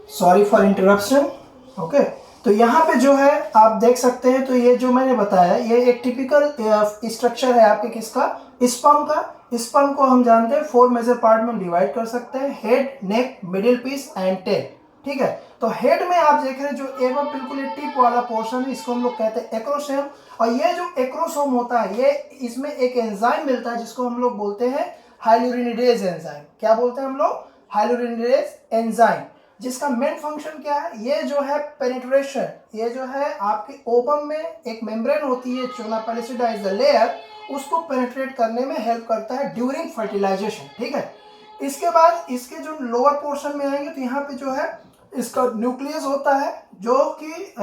Sorry for interruption. Okay, तो यहाँ पे जो है आप देख सकते हैं, तो ये जो मैंने बताया ये एक टिपिकल स्ट्रक्चर है आपके किसका, स्पर्म का। स्पर्म को हम जानते हैं 4 मेजर पार्ट में डिवाइड कर सकते हैं, head, neck, middle piece and tail. ठीक है, तो हेड में आप देख रहे हैं जो एवं बिल्कुल टिप वाला पोर्शन है, इसको हम लोग कहते हैं एक्रोसोम। और ये जो एक्रोसोम होता है, ये इसमें एक एंजाइम मिलता है जिसको हम लोग बोलते हैं हाइलुरिनिडेज एंजाइम। क्या बोलते हैं हम लोग, हाइलुरिनिडेज एंजाइम, जिसका मेन फंक्शन क्या है, ये जो है पेनिट्रेशन, ये जो है आपके ओवम में एक मेम्ब्रेन होती है, चोना पैलिसिडा इज द लेयर, उसको पेनिट्रेट करने में हेल्प करता है ड्यूरिंग फर्टिलाइजेशन। ठीक है, इसके बाद इसके जो लोअर पोर्शन में आएंगे तो यहाँ पे जो है इसका न्यूक्लियस होता है, जो कि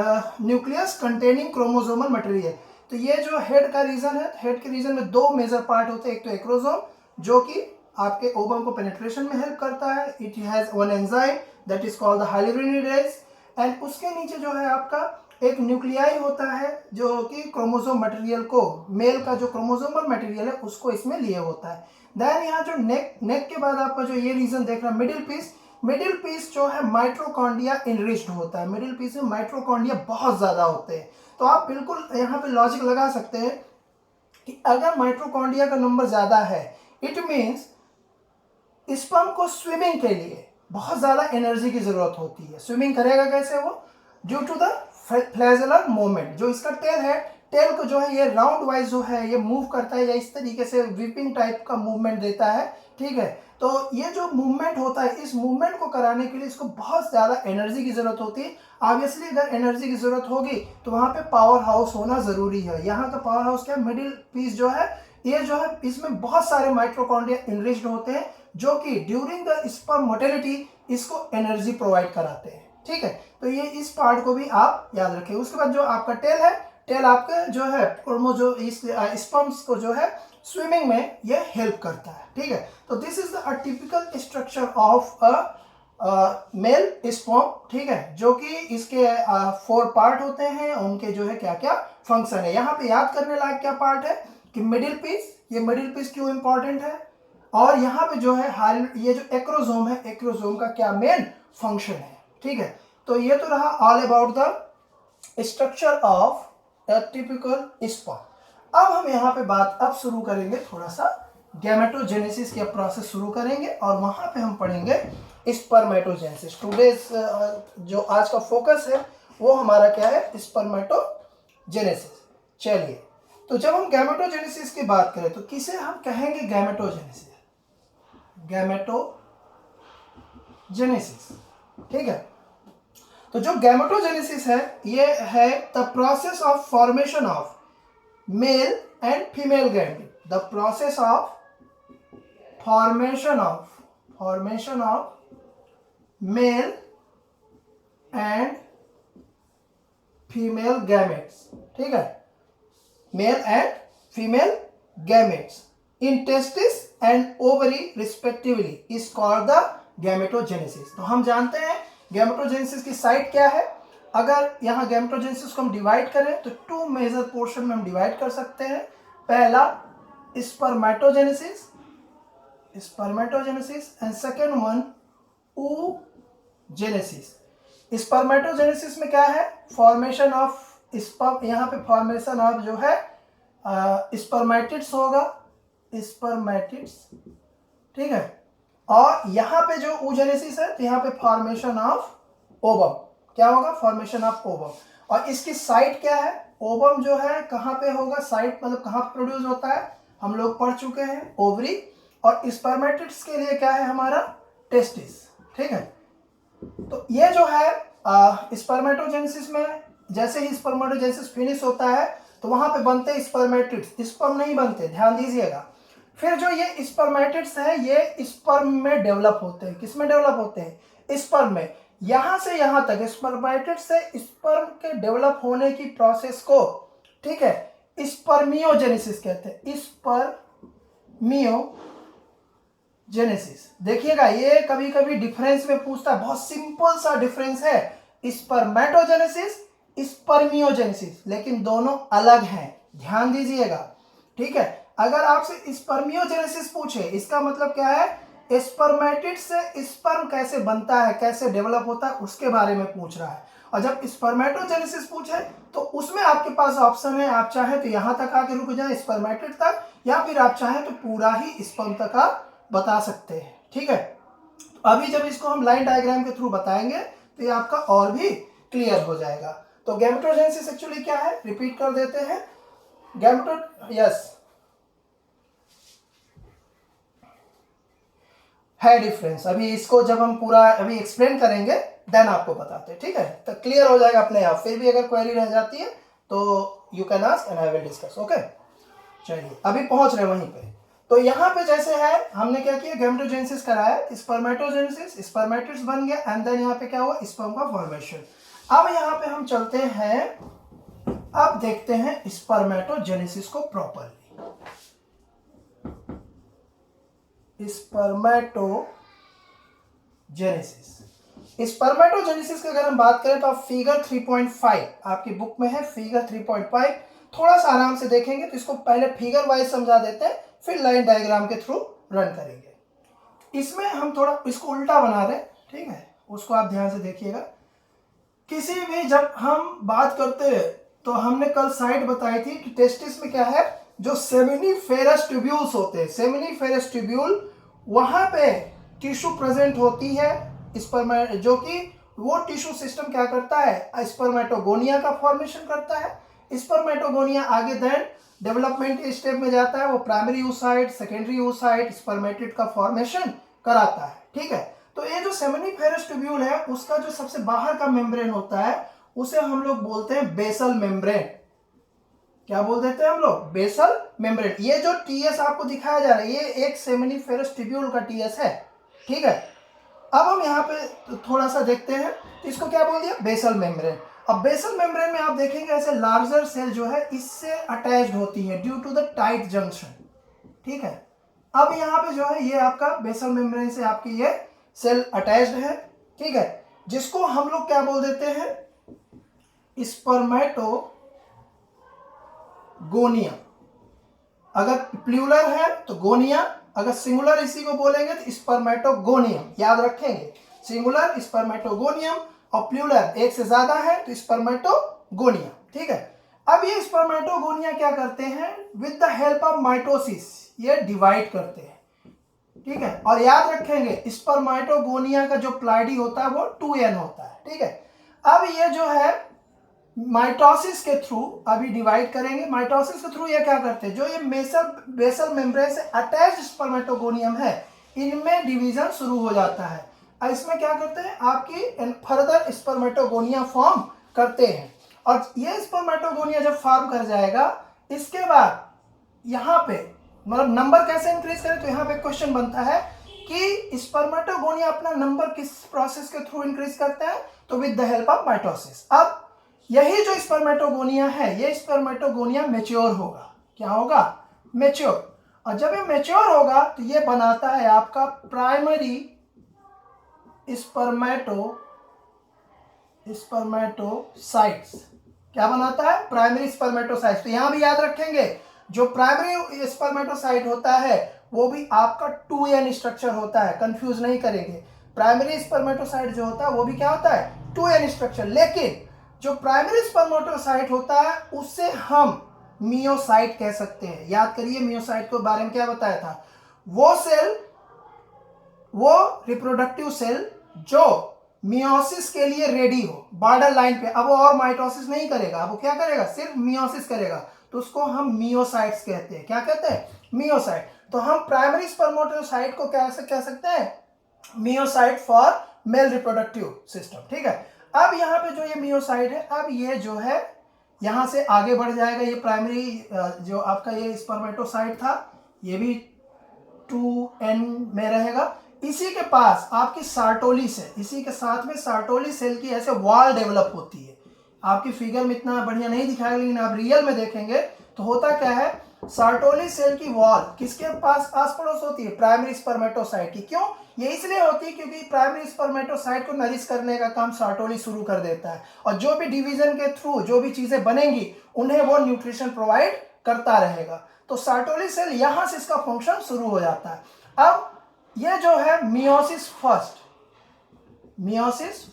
न्यूक्लियस कंटेनिंग क्रोमोसोमल मटेरियल। तो ये जो हेड का रीजन है, हेड के रीजन में 2 मेजर पार्ट होते हैं, एक तो एक्रोसोम जो कि आपके ओवम को पेनिट्रेशन में हेल्प करता है, it has one enzyme that is called the hyaluronidase, and उसके नीचे जो है आपका एक न्यूक्लियाई होता है जो कि क्रोमोसोम मटेरियल को, मेल का जो क्रोमोसोमल मटेरियल है उसको इसमें लिए होता है। देन यहाँ जो नेक के बाद आपका जो ये रीजन देख रहा है मिडिल पीस, मिडिल पीस जो है माइट्रोकॉन्ड्रिया इनरिच्ड होता है, मिडिल पीस में माइट्रोकॉन्ड्रिया बहुत ज्यादा होते हैं। तो आप बिल्कुल यहाँ पे लॉजिक लगा सकते हैं कि अगर माइट्रोकॉन्ड्रिया का नंबर ज्यादा है, इट मीन्स स्पर्म को स्विमिंग के लिए बहुत ज्यादा एनर्जी की जरूरत होती है। स्विमिंग करेगा कैसे वो, ड्यू टू द फ्लैजेलर मूवमेंट। जो इसका टेल है, टेल को जो है ये राउंड वाइज जो है ये मूव करता है, या इस तरीके से विपिंग टाइप का मूवमेंट देता है। ठीक है, तो ये जो मूवमेंट होता है, इस मूवमेंट को कराने के लिए इसको बहुत ज्यादा एनर्जी की जरूरत होती है। ऑब्वियसली अगर एनर्जी की जरूरत होगी तो वहां पे पावर हाउस होना जरूरी है। यहाँ का पावर हाउस क्या, मिडिल पीस जो है, ये जो है इसमें बहुत सारे माइट्रोकॉन्ड्रिया इनरिच्ड होते हैं जो कि ड्यूरिंग द स्पर्म मोटिलिटी इसको एनर्जी प्रोवाइड कराते हैं। ठीक है, तो ये इस पार्ट को भी आप याद रखें। उसके बाद जो आपका टेल है, टेल आपका जो है जो इस स्पर्म्स को जो है स्विमिंग में ये हेल्प करता है। ठीक है, तो this is the typical structure of a mail sperm. ठीक है, जो कि इसके 4 पार्ट होते हैं, उनके जो है क्या क्या फंक्शन है। यहाँ पे याद करने लायक क्या पार्ट है कि मिडिल पीस, ये मिडिल पीस क्यों इंपॉर्टेंट है, और यहाँ पे जो है ये जो एक्रोसोम है, एक्रोसोम का क्या मेन फंक्शन है। ठीक है, तो ये तो रहा all about the structure of a typical sperm. अब हम यहाँ पे बात अब शुरू करेंगे, थोड़ा सा गैमेटोजेनेसिस के प्रोसेस शुरू करेंगे, और वहां पे हम पढ़ेंगे स्पर्मेटोजेनेसिस। टुडे जो आज का फोकस है वो हमारा क्या है, स्पर्मेटोजेनेसिस। चलिए, तो जब हम गैमेटोजेनेसिस की बात करें तो किसे हम कहेंगे गैमेटोजेनेसिस, गैमेटोजेनेसिस। ठीक है, तो जो गैमेटोजेनेसिस है ये है the process of formation of male and female gamete, the process of formation of male and female gametes. ठीक है, male and female gametes in testis and ovary respectively is called the gametogenesis. तो हम जानते हैं gametogenesis की site क्या है। अगर यहाँ गैमेटोजेनेसिस को हम डिवाइड करें तो 2 मेजर पोर्शन में हम डिवाइड कर सकते हैं। पहला spermatogenesis and second one oogenesis। Spermatogenesis में क्या है, फॉर्मेशन ऑफ स्पर्म, यहाँ पे फॉर्मेशन ऑफ जो है स्पर्मेटिड्स होगा, स्पर्मेटिड्स। ठीक है, और यहाँ पे जो oogenesis है तो यहाँ पे फॉर्मेशन ऑफ ओवम, क्या होगा, फॉर्मेशन ऑफ ओवम। और इसकी साइट क्या है, ओवम जो है कहाँ पे होगा, साइट मतलब कहाँ पे प्रोड्यूस होता है, हम लोग पढ़ चुके हैं, ओवरी। और स्पर्मेटिड्स के लिए क्या है हमारा, टेस्टिस। ठीक है, तो ये जो है स्पर्मेटोजेनेसिस में जैसे ही स्पर्मेटोजेनेसिस फिनिश होता है तो वहां पे बनते हैं स्पर्मेटिड्स, स्पर्म नहीं बनते, ध्यान दीजिएगा। फिर जो ये स्पर्मेटिड्स है ये स्पर्म में डेवलप होते हैं। किस में डेवलप होते हैं, स्पर्म में। यहां से यहां तक स्पर्मेटिड से स्पर्म के डेवलप होने की प्रोसेस को, ठीक है, स्पर्मियोजेनेसिस कहते हैं, स्पर्मियोजेनेसिस। देखिएगा ये कभी कभी डिफरेंस में पूछता है, बहुत सिंपल सा डिफरेंस है, स्पर्मेटोजेनेसिस, स्पर्मियोजेनेसिस, लेकिन दोनों अलग हैं, ध्यान दीजिएगा। ठीक है, अगर आपसे स्पर्मियोजेनेसिस पूछे इसका मतलब क्या है, स्पर्मेटिड से स्पर्म कैसे बनता है, कैसे डेवलप होता है, उसके बारे में पूछ रहा है। और जब स्पर्मेटोजेनेसिस पूछे तो उसमें आपके पास ऑप्शन है, आप चाहें तो यहां तक आके रुक जाए स्पर्मेटिड तक, या फिर आप चाहें तो पूरा ही स्पर्म तक आप बता सकते हैं। ठीक है, तो अभी जब इसको हम लाइन डायग्राम के थ्रू बताएंगे तो ये आपका और भी क्लियर हो जाएगा। तो गैमेटोजेनेसिस एक्चुअली क्या है, रिपीट कर देते हैं। यस है डिफरेंस, अभी इसको जब हम पूरा अभी एक्सप्लेन करेंगे देन आपको बताते हैं। ठीक है, तो क्लियर हो जाएगा अपने आप। फिर भी अगर क्वेरी रह जाती है तो you can ask and I will discuss. Okay, चलिए अभी पहुंच रहे वहीं पे। तो यहाँ पे जैसे है हमने क्या किया, गैमेटोजेनेसिस कराया, स्पर्मेटोजेनेसिस, स्पर्मेटिड्स बन गया, एंड देन यहाँ पे क्या हुआ, स्पर्म का फॉर्मेशन। अब यहाँ पे हम चलते हैं, अब देखते हैं स्पर्मेटोजेनेसिस को प्रॉपरली। स्पर्मेटोजेनेसिस की अगर हम बात करें तो आप फिगर 3.5 आपकी बुक में है, फिगर 3.5 थोड़ा सा आराम से देखेंगे तो इसको पहले फिगर वाइज समझा देते हैं, फिर लाइन डायग्राम के थ्रू रन करेंगे। इसमें हम थोड़ा इसको उल्टा बना रहे हैं, ठीक है, उसको आप ध्यान से देखिएगा। किसी भी जब हम बात करते हैं तो हमने कल साइड बताई थी कि टेस्टिस में क्या है, जो सेमिनिफेरस ट्यूब्यूल्स होते हैं, सेमिनिफेरस ट्यूब्यूल, वहां पे टिश्यू प्रेजेंट होती है स्पर्म, जो कि वो टिश्यू सिस्टम क्या करता है, स्पर्मेटोगोनिया का फॉर्मेशन करता है। स्पर्मेटोगोनिया आगे देन डेवलपमेंट स्टेप में जाता है, वो primary oocyte, secondary oocyte, spermatid का फॉर्मेशन कराता है। ठीक है, तो ये जो सेमिनिफेरस ट्यूब्यूल है उसका जो सबसे बाहर का मेम्ब्रेन होता है उसे हम लोग बोलते हैं बेसल मेम्ब्रेन। क्या बोल देते हैं हम लोग, बेसल मेम्ब्रेन। ये जो टीएस आपको दिखाया जा रहा है ये एक सेमिनिफेरस ट्यूब्यूल का टीएस है। ठीक है, अब हम यहाँ पे थोड़ा सा देखते हैं, तो इसको क्या बोल दिया, बेसल मेम्ब्रेन। अब बेसल मेम्ब्रेन में आप देखेंगे ऐसे लार्जर सेल जो है इससे अटैच्ड होती है due to the tight junction. ठीक है, अब यहाँ पे जो है ये आपका बेसल मेम्ब्रेन से आपकी ये सेल अटैच्ड है। ठीक है, जिसको हम लोग क्या बोल देते हैं, स्पर्मेटोगोनिया। अगर प्लूरल है तो गोनिया, अगर सिंगुलर इसी को बोलेंगे तो स्पर्मेटोगोनियम। याद रखेंगे, सिंगुलर स्पर्मेटोगोनियम और प्लूरल एक से ज्यादा है तो स्पर्मेटोगोनिया। ठीक है, अब ये स्पर्मेटोगोनिया क्या करते हैं, with the help of mitosis ये डिवाइड करते हैं। ठीक है, और याद रखेंगे स्पर्मेटोगोनिया का जो प्लाइडी होता है वो 2n होता है। ठीक है, अब ये जो है माइटोसिस के थ्रू अभी डिवाइड करेंगे। माइटोसिस के थ्रू ये क्या करते हैं, जो ये बेसल मेम्ब्रेन से अटैच्ड स्पर्मेटोगोनियम है इनमें डिवीजन शुरू हो जाता है। और इसमें क्या करते हैं, आपकी फर्दर स्पर्मेटोगोनिया फॉर्म करते हैं। और ये स्पर्मेटोगोनिया जब फॉर्म कर जाएगा इसके बाद यहाँ पे मतलब नंबर कैसे इंक्रीज करें, तो यहाँ पे क्वेश्चन बनता है कि स्पर्मेटोगोनिया अपना नंबर किस प्रोसेस के थ्रू इंक्रीज करता है, तो with the help of mitosis. अब यही जो स्पर्मेटोगोनिया है ये स्पर्मेटोगोनिया मैच्योर होगा। क्या होगा, मैच्योर। और जब ये मैच्योर होगा तो ये बनाता है आपका प्राइमरी स्पर्मेटोसाइट्स। क्या बनाता है, प्राइमरी स्पर्मेटोसाइट्स। तो यहां भी याद रखेंगे जो प्राइमरी स्पर्मेटोसाइट होता है वो भी आपका 2n स्ट्रक्चर होता है, कंफ्यूज नहीं करेंगे। प्राइमरी स्पर्मेटोसाइट जो होता है वो भी क्या होता है, 2n स्ट्रक्चर। लेकिन जो प्राइमरी स्पर्मेटोसाइट होता है उससे हम मियोसाइट कह सकते हैं। याद करिए मियोसाइट के बारे में क्या बताया था, वो सेल, वो रिप्रोडक्टिव सेल जो मियोसिस के लिए रेडी हो, बॉर्डर लाइन पे। अब वो और माइटोसिस नहीं करेगा, अब वो क्या करेगा, सिर्फ मियोसिस करेगा, तो उसको हम मियोसाइट्स कहते हैं। क्या कहते हैं, मियोसाइट। तो हम प्राइमरी स्पर्मेटोसाइट को कैसे कह सकते हैं, meiocyte for male reproductive system. ठीक है, अब यहाँ पे जो ये मियोसाइट है, अब ये जो है यहाँ से आगे बढ़ जाएगा। ये प्राइमरी जो आपका ये स्पर्मेटोसाइट था ये भी 2n में रहेगा। इसी के पास आपकी सार्टोली से, इसी के साथ में सार्टोली सेल की ऐसे वॉल डेवलप होती है। आपकी फिगर में इतना बढ़िया नहीं दिखाएगा लेकिन आप रियल में देखेंगे तो होता क्या है, सार्टोली सेल की वॉल किसके पास आस पड़ोस होती है, प्राइमरी स्पर्मेटोसाइट की। क्यों, ये इसलिए होती है क्योंकि प्राइमरी स्पर्मेटोसाइट को नरिश करने का काम सार्टोली शुरू कर देता है, और जो भी डिवीजन के थ्रू जो भी चीजें बनेंगी उन्हें वो न्यूट्रिशन प्रोवाइड करता रहेगा। तो सार्टोली सेल यहां से इसका फंक्शन शुरू हो जाता है। अब ये जो है मियोसिस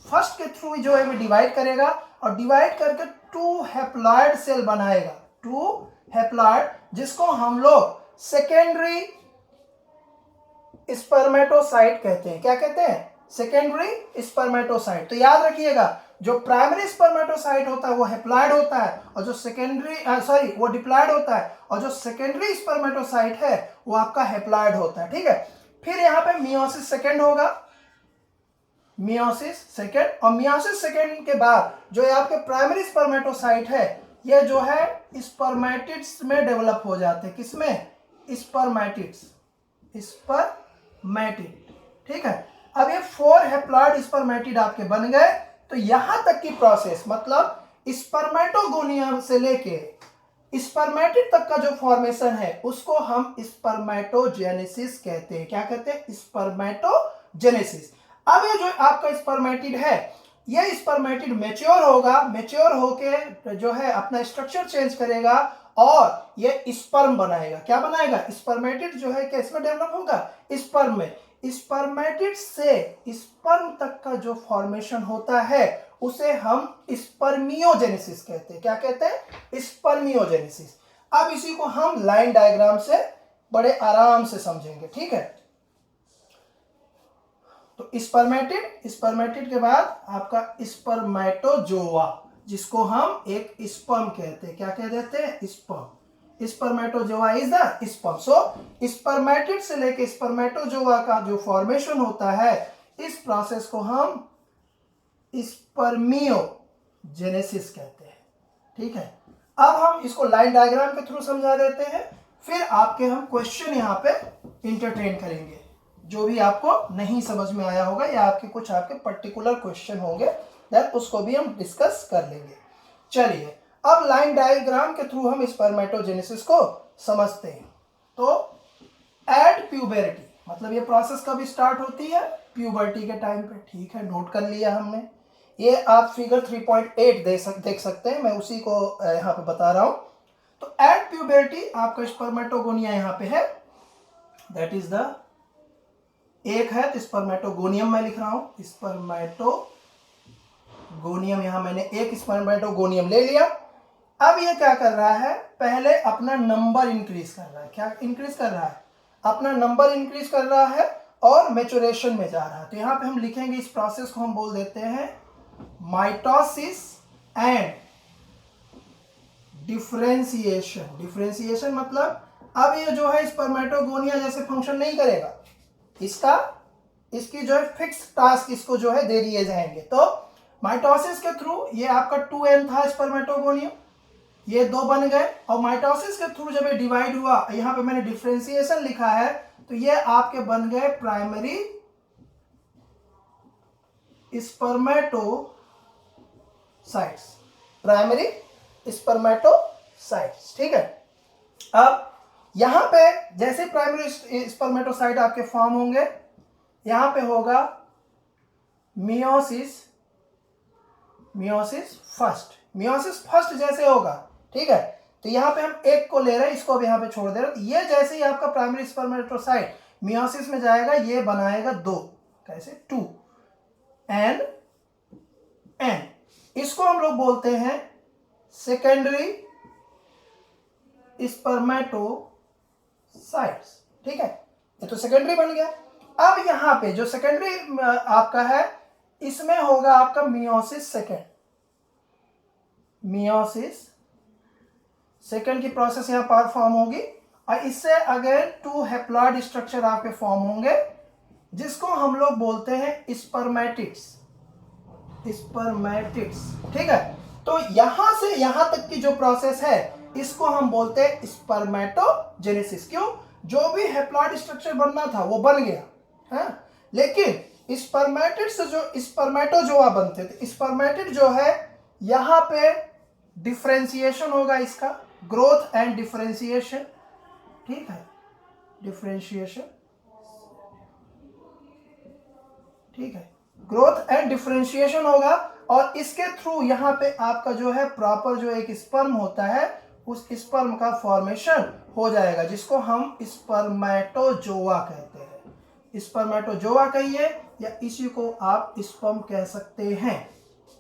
फर्स्ट के थ्रू जो है वो डिवाइड करेगा और डिवाइड करके 2 हैप्लॉइड सेल बनाएगा, 2 हैप्लॉइड, जिसको हम लोग सेकेंडरी स्पर्मेटोसाइट कहते हैं। क्या कहते हैं? Secondary spermatocyte. तो याद रखिएगा, जो प्राइमरी स्पर्मेटोसाइट होता है वो हैप्लॉइड होता है और जो सेकेंडरी वो डिप्लॉइड होता है, और जो सेकेंडरी स्पर्मेटोसाइट है वो आपका हैप्लॉइड होता है। ठीक है, फिर यहाँ पे मियोसिस सेकेंड होगा, मियोसिस सेकेंड, और मियोसिस सेकेंड के बाद जो ये आपके प्राइमरी स्पर्मेटोसाइट है ये जो है स्पर्मेटिड्स में डेवलप हो जाते हैं। किसमें? Spermatids, spermatid. ठीक है, अब ये 4 हैप्लॉइड स्पर्मेटिड आपके बन गए। तो यहां तक की प्रोसेस, मतलब स्पर्मेटोगोनिया से लेके स्पर्मेटिड तक का जो फॉर्मेशन है उसको हम स्पर्मेटोजेनेसिस कहते हैं। क्या कहते हैं? स्पर्मेटोजेनेसिस। अब ये जो आपका स्पर्मेटिड है, ये स्पर्मेटिड मैच्योर होगा, मैच्योर होके जो है अपना स्ट्रक्चर चेंज करेगा और ये स्पर्म बनाएगा। क्या बनाएगा? स्पर्मेटिड जो है किस में डेवलप होगा? स्पर्म में। स्पर्मेटिड से स्पर्म तक का जो फॉर्मेशन होता है उसे हम स्पर्मियोजेनेसिस कहते हैं। क्या कहते हैं? स्पर्मियोजेनेसिस। अब इसी को हम लाइन डायग्राम से बड़े आराम से समझेंगे। ठीक है, तो स्पर्मेटिड के बाद आपका स्पर्मेटोजोआ, जिसको हम एक स्पर्म कहते हैं। क्या कह देते हैं? Sperm. Spermatozoa is the sperm. So spermatid से लेके स्पर्मेटोजोआ का जो फॉर्मेशन होता है इस प्रोसेस को हम स्पर्मियोजेनेसिस कहते हैं। ठीक है, अब हम इसको लाइन डायग्राम के थ्रू समझा देते हैं, फिर आपके हम क्वेश्चन यहाँ पे इंटरटेन करेंगे। जो भी आपको नहीं समझ में आया होगा या आपके पर्टिकुलर क्वेश्चन होंगे, देन उसको भी हम डिस्कस कर लेंगे। चलिए, अब लाइन डायग्राम के थ्रू हम स्पर्मेटोजेनेसिस को समझते हैं। तो एट प्यूबर्टी, मतलब ये प्रोसेस कब स्टार्ट होती है? प्यूबर्टी के टाइम पे। ठीक है, नोट कर लिया हमने। ये आप फिगर 3.8 देख सकते हैं, मैं उसी को यहाँ पे बता रहा हूं। तो एट प्यूबर्टी आपका स्पर्मेटोगोनिया यहाँ पे है, दैट इज द एक है, तो स्पर्मेटोगोनियम मैं लिख रहा हूं, स्पर्मेटोगोनियम। यहां मैंने एक स्पर्मेटोगोनियम ले लिया। अब ये क्या कर रहा है? पहले अपना नंबर इंक्रीज कर रहा है। क्या इंक्रीज कर रहा है? अपना नंबर इंक्रीज कर रहा है और मैच्योरेशन में जा रहा है। तो यहां पे हम लिखेंगे, इस प्रोसेस को हम बोल देते हैं माइटोसिस एंड डिफरेंशिएशन। डिफरेंशिएशन मतलब अब ये जो है स्पर्मेटोगोनिया जैसे फंक्शन नहीं करेगा, इसकी जो है फिक्स टास्क इसको जो है दे दिए जाएंगे। तो माइटोसिस के थ्रू ये आपका 2n था स्पर्मेटोगोनियम, ये 2 बन गए, और माइटोसिस के थ्रू जब ये डिवाइड हुआ, यहाँ पे मैंने डिफरेंशिएशन लिखा है, तो ये आपके बन गए प्राइमरी स्पर्मेटोसाइट्स, प्राइमरी स्पर्मेटोसाइट्स। ठीक है, अब यहां पे जैसे प्राइमरी स्पर्मेटोसाइट आपके फॉर्म होंगे, यहां पे होगा मियोसिस फर्स्ट जैसे होगा। ठीक है, तो यहां पे हम एक को ले रहे हैं, इसको अब यहां पे छोड़ दे रहे हैं। ये जैसे ही आपका प्राइमरी स्पर्मेटोसाइट मियोसिस में जाएगा, ये बनाएगा 2, कैसे? 2 एंड एन, इसको हम लोग बोलते हैं सेकेंडरी स्पर्मेटोसाइट्स। ठीक है, ये तो सेकेंडरी बन गया। अब यहां पे जो सेकेंडरी आपका है, इसमें होगा आपका मियोसिस सेकेंड। मियोसिस सेकेंड की प्रोसेस यहां पर फॉर्म होगी, और इससे अगेन 2 हैप्लॉइड स्ट्रक्चर आपके फॉर्म होंगे, जिसको हम लोग बोलते हैं स्पर्मेटिड्स। ठीक है, तो यहां से यहां तक की जो प्रोसेस है इसको हम बोलते हैं स्पर्मेटोजेनेसिस। क्यों? जो भी हैप्लॉइड स्ट्रक्चर बनना था वो बन गया है, लेकिन स्पर्मेटिड से जो स्पर्मेटोजोआ बनते थे, स्पर्मेटिड जो है यहां पे डिफरेंशिएशन होगा, इसका ग्रोथ एंड डिफरेंशिएशन। ठीक है, डिफरेंशिएशन, ठीक है, ग्रोथ एंड डिफरेंशिएशन होगा, और इसके थ्रू यहां पे आपका जो है प्रॉपर जो एक स्पर्म होता है, उस स्पर्म का फॉर्मेशन हो जाएगा, जिसको हम स्पर्मेटोजोआ कहते हैं। स्पर्मेटोजोआ कहिए या इसी को आप स्पर्म कह सकते हैं।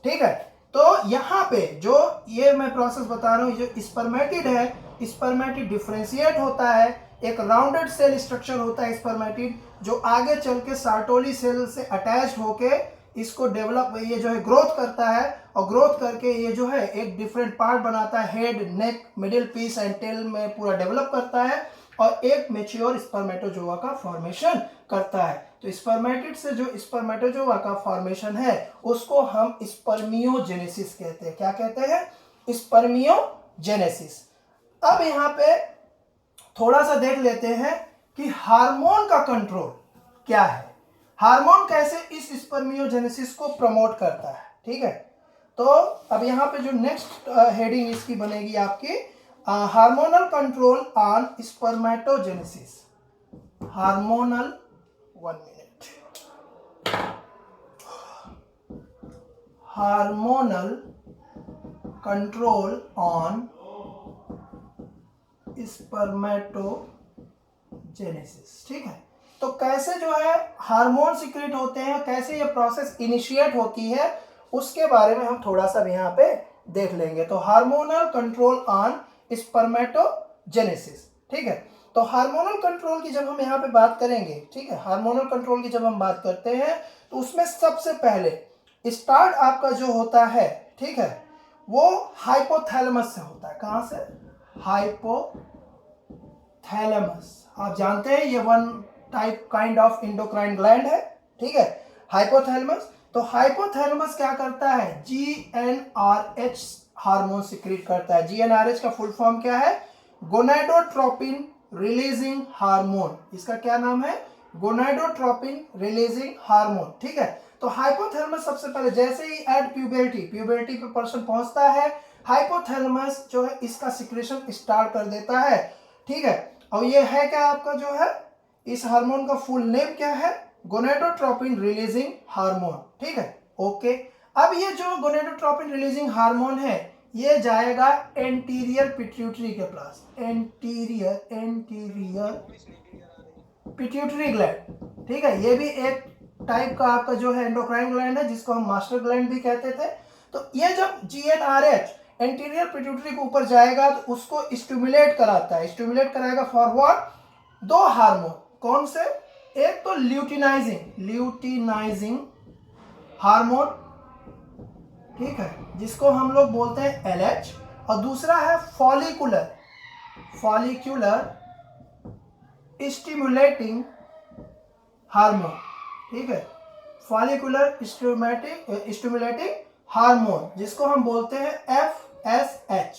ठीक है, तो यहाँ पे जो ये मैं प्रोसेस बता रहा हूँ, जो स्पर्मेटिड है, स्पर्मेटिड डिफरेंशिएट होता है, एक राउंडेड सेल स्ट्रक्चर होता है स्पर्मेटिड, जो आगे चल के सार्टोली सेल से अटैच होके इसको डेवलप, ये जो है ग्रोथ करता है, और ग्रोथ करके ये जो है एक डिफरेंट पार्ट बनाता है, head, neck, middle piece and tail में पूरा डेवलप करता है और एक मैच्योर स्पर्मेटोजोआ का फॉर्मेशन करता है। तो स्पर्मेटिड से जो स्पर्मेटोजोआ का फॉर्मेशन है उसको हम स्पर्मियोजेनेसिस कहते हैं। क्या कहते हैं? स्पर्मियोजेनेसिस। अब यहाँ पे थोड़ा सा देख लेते हैं कि हार्मोन का कंट्रोल क्या है, हार्मोन कैसे इस स्पर्मियोजेनेसिस को प्रमोट करता है। ठीक है, तो अब यहाँ पे जो नेक्स्ट हेडिंग इसकी बनेगी आपकी hormonal control on spermatogenesis. Hormonal, 1 minute, hormonal control on spermatogenesis. ठीक है, तो कैसे जो है हार्मोन सीक्रेट होते हैं, कैसे ये प्रोसेस इनिशिएट होती है, उसके बारे में हम थोड़ा सा यहाँ पे देख लेंगे। तो हार्मोनल कंट्रोल ऑन स्पर्मेटोजेनेसिस। ठीक है, तो हार्मोनल कंट्रोल की जब हम यहाँ पे बात करेंगे, ठीक है, हार्मोनल कंट्रोल की जब हम बात करते हैं तो उसमें सबसे पहले स्टार्ट आपका जो होता है, ठीक है, वो हाइपोथैलेमस से होता है। कहाँ से? हाइपोथैलेमस। आप जानते हैं ये one type kind of endocrine gland है। ठीक है, हाइपोथैलेमस। तो हाइपोथैलेमस क्या करता है? GnRH हार्मोन सिक्रीट करता है। GnRH का फुल फॉर्म क्या है? Gonadotropin releasing hormone. इसका क्या नाम है? Gonadotropin releasing hormone. ठीक है, तो हाइपोथैलेमस सबसे पहले जैसे ही एट प्यूबर्टी पे पर्सन पहुंचता है, हाइपोथैलेमस जो है इसका सिक्रेशन स्टार्ट कर देता है। ठीक है, और ये है क्या आपका जो है, इस हार्मोन का फुल नेम क्या है? Gonadotropin releasing hormone. ठीक है, ओके। अब ये जो गोनाडोट्रोपिन रिलीजिंग हार्मोन है ये जाएगा एंटीरियर पिट्यूटरी के पास, एंटीरियर पिट्यूटरी ग्लैंड। ठीक है, ये भी एक टाइप का आपका जो है एंडोक्राइन ग्लैंड है जिसको हम मास्टर ग्लैंड भी कहते थे। तो ये जब GnRH एंटीरियर पिट्यूटरी के ऊपर जाएगा तो उसको स्टिमुलेट कराता है। स्टिमुलेट कराएगा फॉर व्हाट? 2 हार्मोन। कौन से? एक तो ल्यूटिनाइजिंग हार्मोन, ठीक है, जिसको हम लोग बोलते हैं LH, और दूसरा है फॉलिकुलर स्टिमुलेटिंग हार्मोन। ठीक है, फॉलिकुलर स्टिमुलेटिंग हार्मोन जिसको हम बोलते हैं FSH।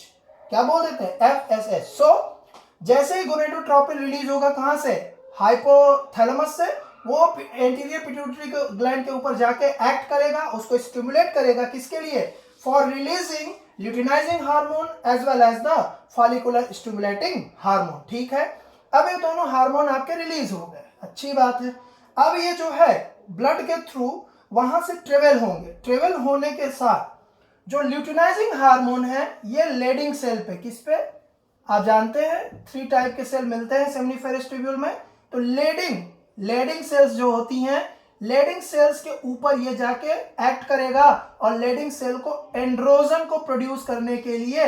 क्या बोल देते हैं? FSH। सो जैसे ही गोनाडोट्रोपिन रिलीज होगा, कहां से? हाइपोथैलेमस से, वो एंटीरियर पिट्यूटरी ग्लैंड के ऊपर जाके एक्ट करेगा, उसको स्टिमुलेट करेगा। किसके लिए? For releasing luteinizing hormone as well as the follicular stimulating hormone. ठीक है, अब ये दोनों हार्मोन आपके रिलीज हो गए, अच्छी बात है। अब ये जो है ब्लड के थ्रू वहां से ट्रेवल होंगे। ट्रेवल होने के साथ जो ल्यूटिनाइजिंग हार्मोन है ये लेडिंग सेल पे, किस पे? आप जानते हैं 3 टाइप के सेल मिलते हैं सेमिनिफेरस ट्यूब्यूल में। तो लेडिंग सेल्स जो होती हैं, लेडिंग सेल्स के ऊपर ये जाके एक्ट करेगा और लेडिंग सेल को एंड्रोजन को प्रोड्यूस करने के लिए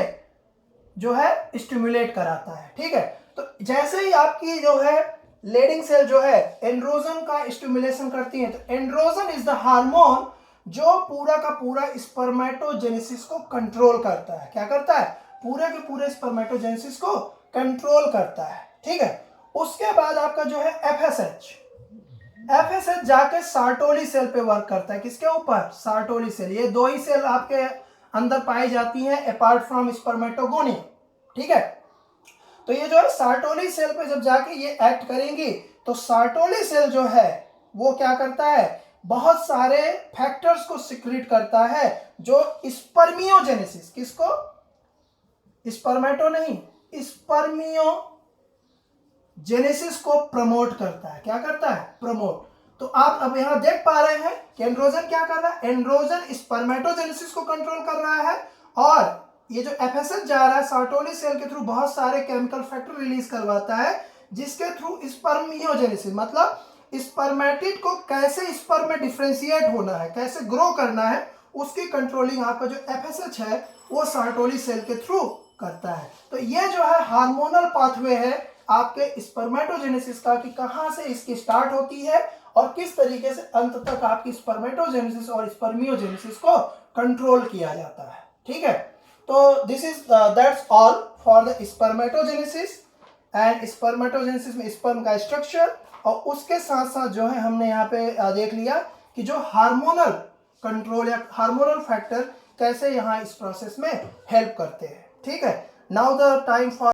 जो है स्टिमुलेट कराता है। ठीक है, तो जैसे ही आपकी जो है लेडिंग सेल जो है एंड्रोजन का स्टिमुलेशन करती है, तो एंड्रोजन इज द हार्मोन जो पूरा का पूरा स्पर्मेटोजेनेसिस को कंट्रोल करता है। क्या करता है? पूरे के पूरे स्पर्मेटोजेनेसिस को कंट्रोल करता है। ठीक है, उसके बाद आपका जो है FSH जाके सार्टोली सेल पे वर्क करता है। किसके ऊपर? सार्टोली सेल। ये 2 ही सेल आपके अंदर पाई जाती हैं अपार्ट फ्रॉम स्पर्मेटोगोनियम। ठीक है, तो ये जो है सार्टोली सेल पे जब जाके ये एक्ट करेंगी तो सार्टोली सेल जो है वो क्या करता है? बहुत सारे फैक्टर्स को सिक्रीट करता है जो स्पर्मियोजेनेसिस, किसको? स्पर्मेटो नहीं, स्पर्मियोजेनेसिस को प्रमोट करता है। क्या करता है? प्रमोट। तो आप अब यहां देख पा रहे हैं कि एंड्रोजन क्या कर रहा है? एंड्रोजन स्पर्मेटोजेनेसिस को कंट्रोल कर रहा है, और ये जो FSH जा रहा है सार्टोली सेल के थ्रू बहुत सारे केमिकल फैक्टर रिलीज करवाता है जिसके थ्रू स्पर्मियोजेनेसिस, मतलब स्पर्मेटिड को कैसे स्पर्म में डिफ्रेंशिएट होना है, कैसे ग्रो करना है, उसकी कंट्रोलिंग आपका जो एफएसएच है वो सर्टोली सेल के थ्रू करता है। तो ये जो है हार्मोनल पाथवे है आपके स्पर्मेटोजेनेसिस का, कि कहाँ से इसकी स्टार्ट होती है और किस तरीके से अंत तक आपकी स्पर्मेटोजेनेसिस और स्पर्मियोजेनेसिस को कंट्रोल किया जाता है। ठीक है, तो this is that's all for the spermatogenesis. And spermatogenesis में स्पर्म का स्ट्रक्चर, और उसके साथ साथ जो है हमने यहाँ पे देख लिया कि जो हार्मोनल कंट्रोल या हार्मोनल फैक्टर कैसे यहाँ इस प्रोसेस में हेल्प करते हैं। ठीक है, नाउ द टाइम फॉर